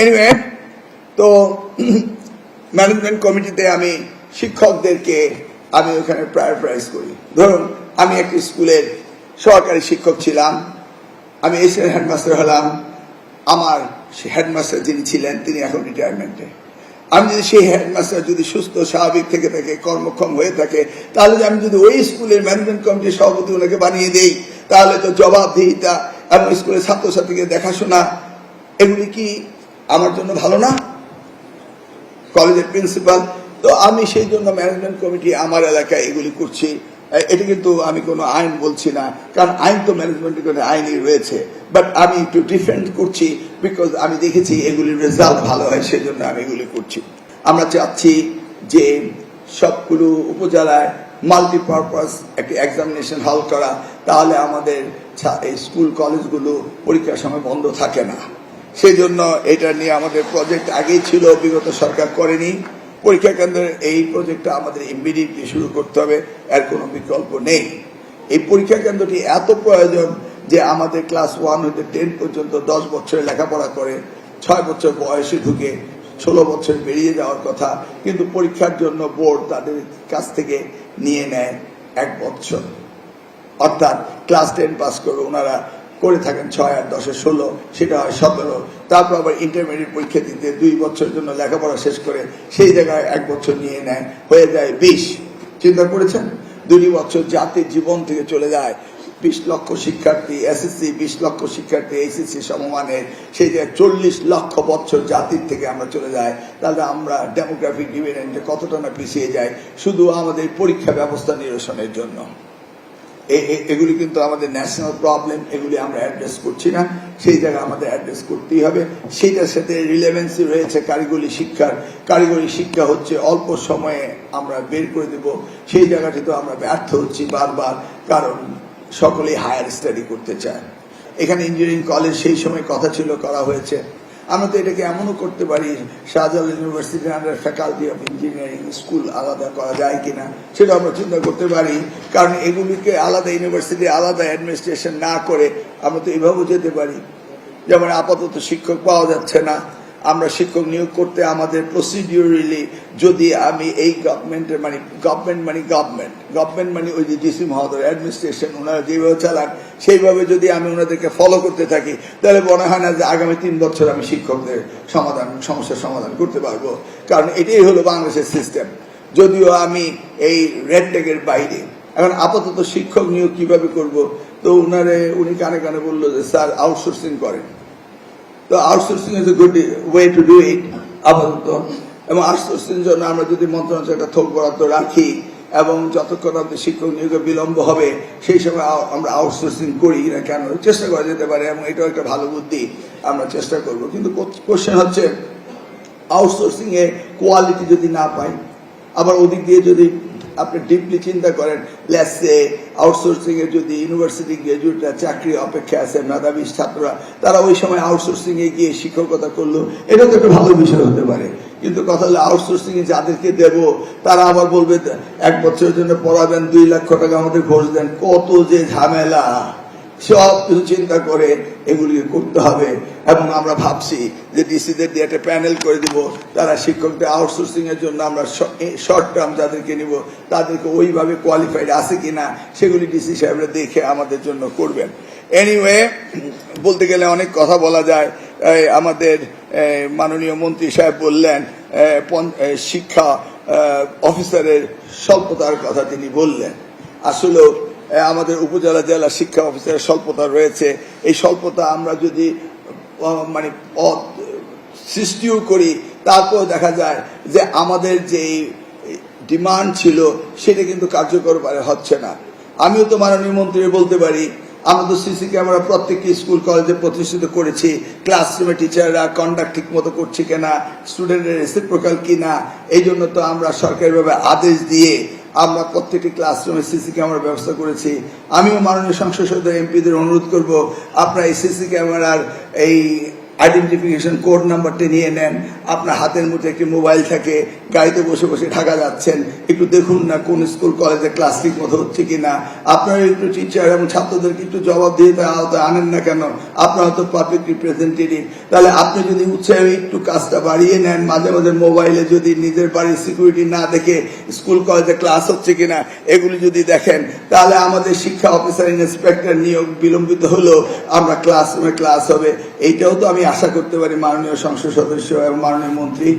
Anyway, তো management কমিটিতে আমি শিক্ষকদেরকে আমি ওখানে প্রায়োরিটাইজ করি। ধরুন আমি একটি স্কুলের সহকারী শিক্ষক ছিলাম, আমি এসিস্ট্যান্ট হেডমাস্টার হলাম। আমার হেডমাস্টার যিনি ছিলেন তিনি এখন রিটায়ারমেন্টে। আমি যদি সেই হেডমাস্টার যদি সুস্থ স্বাভাবিক থেকে থাকে, কর্মক্ষম হয়ে থাকে, তাহলে আমি যদি ওই স্কুলের ম্যানেজমেন্ট কমিটির সভাপতি ওনাকে বানিয়ে দেই, তাহলে তো জবাবদিহিতা এবং স্কুলের ছাত্রছাত্রীকে দেখাশোনা এগুলি কি আমার জন্য ভালো না? কলেজের প্রিন্সিপাল তো আমি সেই জন্য ম্যানেজমেন্ট কমিটি আমার এলাকায় এগুলি করছি। এটা কিন্তু আমি কোনো আইন বলছি না, কারণ আইন তো ম্যানেজমেন্টের কোনো আইনই রয়েছে, বাট আমি একটু ডিফারেন্ট করছি বিকজ আমি দেখেছি এগুলির রেজাল্ট ভালো হয়, সেই জন্য আমি এগুলি করছি। আমরা চাচ্ছি যে সবগুলো উপজেলায় মাল্টিপারপাস একটি এক্সামিনেশন হল করা, তাহলে আমাদের স্কুল কলেজগুলো পরীক্ষার সময় বন্ধ থাকে না। সেই জন্য এটা নিয়ে আমাদের প্রজেক্ট আগেই ছিল, বিগত সরকার করেনি। পরীক্ষা কেন্দ্রের এই প্রজেক্টটা আমাদের ইমিডিয়েটলি শুরু করতে হবে, এর কোনো বিকল্প নেই। এই পরীক্ষা কেন্দ্রটি এত প্রয়োজন যে আমাদের ক্লাস 1 হতে 10 পর্যন্ত 10 বছরে লেখাপড়া করে, 6 বছর বয়সে ঢুকে 16 বছর বেরিয়ে যাওয়ার কথা, কিন্তু পরীক্ষার জন্য বোর্ড তাদের কাছ থেকে নিয়ে নেয় 1 বছর। অর্থাৎ ক্লাস 10 পাস করে ওনারা করে থাকেন 6 আর 10 16, সেটা হয় 17। তারপর আবার ইন্টারমিডিয়েট পরীক্ষা দিতে 2 বছরের জন্য লেখাপড়া শেষ করে সেই জায়গায় 1 বছর নিয়ে নেয়, হয়ে যায় 20। চিন্তা করেছেন? 2 বছর জাতির জীবন থেকে চলে যায়। 20 লক্ষ শিক্ষার্থী এসএসসি, 20 লক্ষ শিক্ষার্থী এইচএসসি সমমানের, সেই জায়গায় 40 লক্ষ বছর জাতির থেকে আমরা চলে যাই। তাহলে আমরা ডেমোগ্রাফিক ডিভিডেন্ডে কতটা না পিছিয়ে যাই শুধু আমাদের পরীক্ষা ব্যবস্থা নিরসনের জন্য। এগুলি কিন্তু আমাদের ন্যাশনাল প্রবলেম, এগুলি আমরা অ্যাড্রেস করছি না, সেই জায়গায় আমাদের অ্যাড্রেস করতেই হবে। সেইটার সাথে রিলেভেন্সি রয়েছে কারিগরি শিক্ষার। কারিগরি শিক্ষা হচ্ছে অল্প সময়ে আমরা বের করে দেব, সেই জায়গাটি তো আমরা ব্যর্থ হচ্ছি বারবার, কারণ সকলেই হায়ার স্টাডি করতে চায়। এখানে ইঞ্জিনিয়ারিং কলেজ সেই সময় কথা ছিল, করা হয়েছে। আমরা তো এটাকে এমনও করতে পারি, শাহজালাল ইউনিভার্সিটির under faculty of engineering school আলাদা করা যায় কিনা, সেটা আমরা চিন্তা করতে পারি। কারণ এগুলিকে আলাদা ইউনিভার্সিটি, আলাদা অ্যাডমিনিস্ট্রেশন না করে আমরা তো এইভাবেও যেতে পারি। যেমন আপাতত শিক্ষক পাওয়া যাচ্ছে না, আমরা শিক্ষক নিয়োগ করতে আমাদের প্রসিডিউরালি যদি আমি এই গভর্নমেন্টের গভর্নমেন্ট মানে ওই যে ডিসি মহোদয় অ্যাডমিনিস্ট্রেশন ওনারা যেভাবে চালান সেইভাবে যদি আমি ওনাদেরকে ফলো করতে থাকি, তাহলে মনে হয় না যে আগামী 3 বছর আমি শিক্ষকদের সমস্যার সমাধান করতে পারবো। কারণ এটাই হলো বাংলাদেশের সিস্টেম। যদিও আমি এই রেড ট্যাগের বাইরে, এখন আপাতত শিক্ষক নিয়োগ কিভাবে করব, তো উনি কানে কানে বললো যে স্যার আউটসোর্সিং করেন। তো outsourcing is a good way to do it আপাতত। এবং আউটসোর্সিং এর জন্য আমরা যদি মন্ত্রণালয়ে একটা থোক বরাদ্দ রাখি এবং যতক্ষণ আমাদের শিক্ষক নিয়োগে বিলম্ব হবে সেই সময় আমরা আউটসোর্সিং করি না কেন, চেষ্টা করা যেতে পারে, এবং এটাও একটা ভালো বুদ্ধি, আমরা চেষ্টা করব। কিন্তু কোশ্চেন হচ্ছে আউটসোর্সিং এ কোয়ালিটি যদি না পাই, আবার ওদিক দিয়ে যদি আপনি ডিপলি চিন্তা করেন, লেটস সে আউটসোর্সিং এ যদি ইউনিভার্সিটি গ্রাজুয়েটরা চাকরি অপেক্ষা আছে, মেধাবী ছাত্ররা, তারা ওই সময় আউটসোর্সিং এ গিয়ে শিক্ষকতা করলো, এটা তো একটা ভালো বিষয় হতে পারে। কিন্তু কথা হলো আউটসোর্সিং এ যাদেরকে দেব তারা আবার বলবে 1 বছরের জন্য পড়াবেন, 2 লক্ষ টাকা আমাদের ঘোষ দেন, কত যে ঝামেলা। সব কিছু চিন্তা করে এগুলি করতে হবে। এবং আমরা ভাবছি যে ডিসিদের দিয়ে একটা প্যানেল করে দিব, তারা শিক্ষকদের আউটসোর্সিং এর জন্য আমরা শর্ট টার্ম যাদেরকে নিব তাদেরকে ওইভাবে কোয়ালিফাইড আছে কিনা সেগুলি ডিসি সাহেবরা দেখে আমাদের জন্য করবেন। এনিওয়ে, বলতে গেলে অনেক কথা বলা যায়। আমাদের মাননীয় মন্ত্রী সাহেব বললেন শিক্ষা অফিসারের স্বল্পতার কথা তিনি বললেন। আসলে আমাদের উপজেলা জেলা শিক্ষা অফিসারের স্বল্পতা রয়েছে। এই স্বল্পতা আমরা যদি পদ সৃষ্টিও করি, তারপর দেখা যায় যে আমাদের যে ডিমান্ড ছিল সেটা কিন্তু কার্যকর হচ্ছে না। আমিও তো মাননীয় মন্ত্রী বলতে পারি, আমরা তো সিসি ক্যামেরা প্রত্যেকটি স্কুল কলেজে প্রতিষ্ঠিত করেছি, ক্লাসরুমে টিচাররা কন্ডাক্ট ঠিক মতো করছে কিনা, স্টুডেন্টের রেসিপ্রোকাল কিনা, এই জন্য তো আমরা সরকারিভাবে আদেশ দিয়ে আমরা প্রত্যেকটি ক্লাসরুমে সিসি ক্যামেরার ব্যবস্থা করেছি। আমিও মাননীয় সংসদ সদস্য এমপিদের অনুরোধ করব, আপনারা এই সিসি ক্যামেরার এই আইডেন্টিফিকেশন কোড নাম্বারটা নিয়ে নেন, আপনার হাতের মধ্যে একটি মোবাইল থাকে, গাড়িতে বসে বসে ঢাকা যাচ্ছেন, একটু দেখুন না কোন স্কুল কলেজে ক্লাস ঠিক মতো হচ্ছে কিনা। আপনারা একটু টিচার এবং ছাত্রদেরকে একটু জবাব দিয়ে আনেন না কেন, আপনারা তো পাবলিক রিপ্রেজেন্টেটিভ। তাহলে আপনি যদি উৎসাহে একটু কাজটা বাড়িয়ে নেন, মাঝে মাঝে মোবাইলে যদি নিজের বাড়ির সিকিউরিটি না দেখে স্কুল কলেজে ক্লাস হচ্ছে কিনা এগুলি যদি দেখেন, তাহলে আমাদের শিক্ষা অফিসার ইন্সপেক্টর নিয়োগ বিলম্বিত হলেও আমরা ক্লাসরুমে ক্লাস হবে। এইটাও তো আমি আশা করতে পারি মাননীয় সংসদ সদস্য এবং মাননীয় মন্ত্রী।